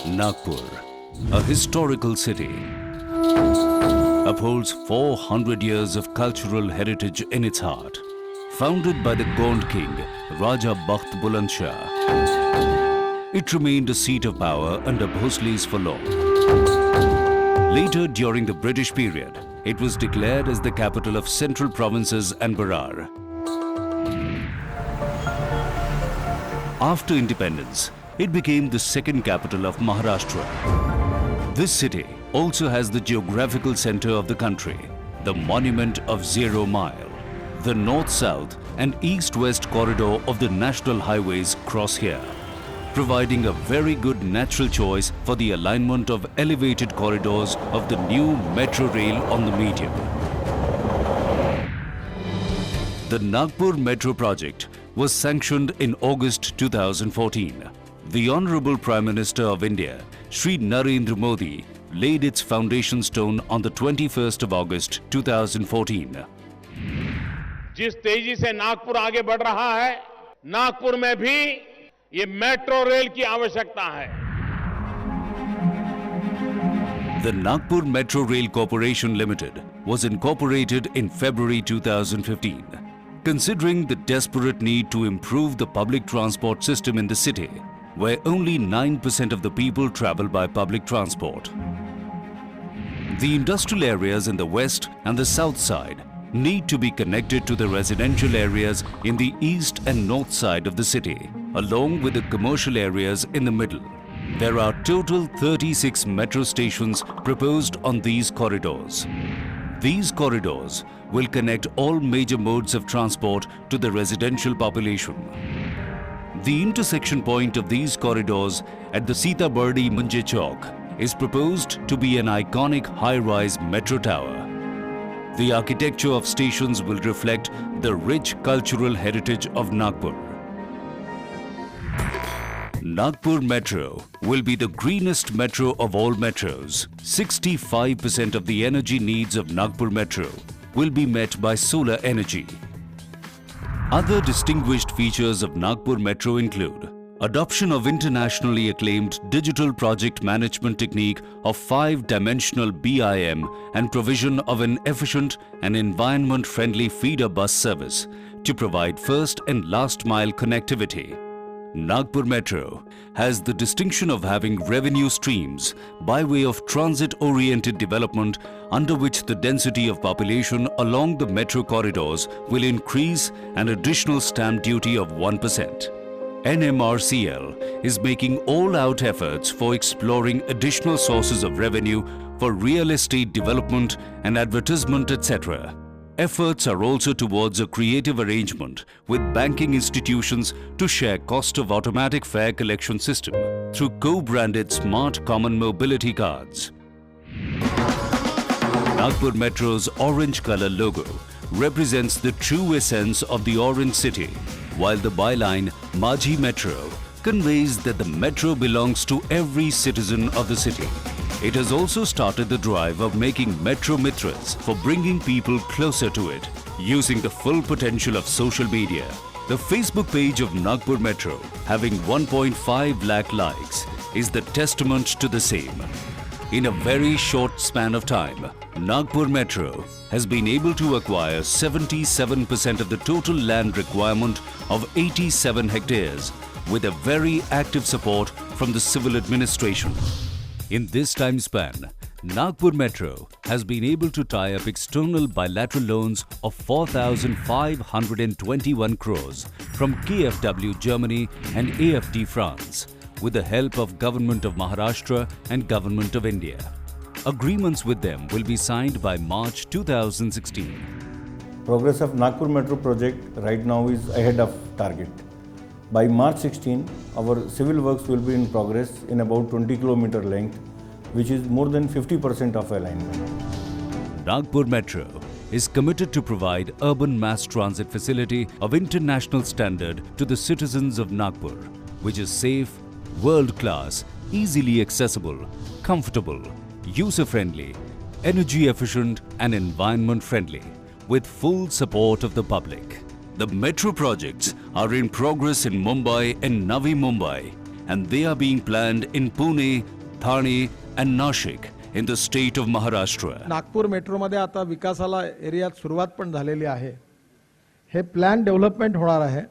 Nagpur, a historical city, upholds 400 years of cultural heritage in its heart. Founded by the Gond king Raja Bakht Buland Shah, it remained a seat of power under Bhosles for long. Later, during the British period, it was declared as the capital of Central Provinces and Berar. After independence, it became the second capital of Maharashtra. This city also has the geographical center of the country, the monument of Zero Mile. The north-south and east-west corridor of the national highways cross here, providing a very good natural choice for the alignment of elevated corridors of the new metro rail on the median. The Nagpur Metro project was sanctioned in August 2014. The Honorable Prime Minister of India, Shri Narendra Modi, laid its foundation stone on the 21st of August 2014. जिस तेजी से नागपुर आगे बढ़ रहा है, नागपुर में भी ये मेट्रो रेल की आवश्यकता है. The Nagpur Metro Rail Corporation Limited was incorporated in February 2015. Considering the desperate need to improve the public transport system in the city, where only 9% of the people travel by public transport. The industrial areas in the west and the south side need to be connected to the residential areas in the east and north side of the city, along with the commercial areas in the middle. There are total 36 metro stations proposed on these corridors. These corridors will connect all major modes of transport to the residential population. The intersection point of these corridors at the Sitabardi Munje Chowk is proposed to be an iconic high-rise metro tower. The architecture of stations will reflect the rich cultural heritage of Nagpur. Nagpur Metro will be the greenest metro of all metros. 65% of the energy needs of Nagpur Metro will be met by solar energy. Other distinguished features of Nagpur Metro include adoption of internationally acclaimed digital project management technique of 5-dimensional BIM and provision of an efficient and environment-friendly feeder bus service to provide first and last mile connectivity. Nagpur Metro has the distinction of having revenue streams by way of transit-oriented development under which the density of population along the metro corridors will increase an additional stamp duty of 1%. NMRCL is making all-out efforts for exploring additional sources of revenue for real estate development and advertisement, etc. Efforts are also towards a creative arrangement with banking institutions to share cost of automatic fare collection system through co-branded smart common mobility cards. Nagpur Metro's orange color logo represents the true essence of the Orange City, while the byline Majhi Metro conveys that the metro belongs to every citizen of the city. It has also started the drive of making Metro Mitras for bringing people closer to it, using the full potential of social media. The Facebook page of Nagpur Metro, having 1.5 lakh likes, is the testament to the same. In a very short span of time, Nagpur Metro has been able to acquire 77% of the total land requirement of 87 hectares with a very active support from the civil administration. In this time span, Nagpur Metro has been able to tie up external bilateral loans of 4,521 crores from KfW Germany and AFD France with the help of Government of Maharashtra and Government of India. Agreements with them will be signed by March 2016. Progress of Nagpur Metro project right now is ahead of target. By March 16, our civil works will be in progress in about 20 km length, which is more than 50% of alignment. Nagpur Metro is committed to provide urban mass transit facility of international standard to the citizens of Nagpur, which is safe, world-class, easily accessible, comfortable, user-friendly, energy-efficient and environment-friendly, with full support of the public. The metro projects are in progress in Mumbai and Navi Mumbai, and they are being planned in Pune, Thane and Nashik in the state of Maharashtra. Nagpur मेट्रोमध्ये आता विकासाला एरियात सुरुवात पण झालेली आहे. हे plan development होणार आहे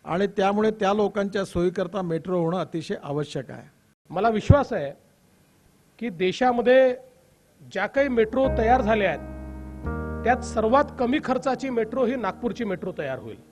आणि त्यामुळे त्या लोकांच्या सोयीकरता मेट्रो होणं अतिशय आवश्यक आहे. मला विश्वास आहे की देशामध्ये ज्या काही मेट्रो तयार झाल्या आहेत त्यात सर्वात कमी खर्चाची मेट्रो ही नागपूरची मेट्रो तयार होईल.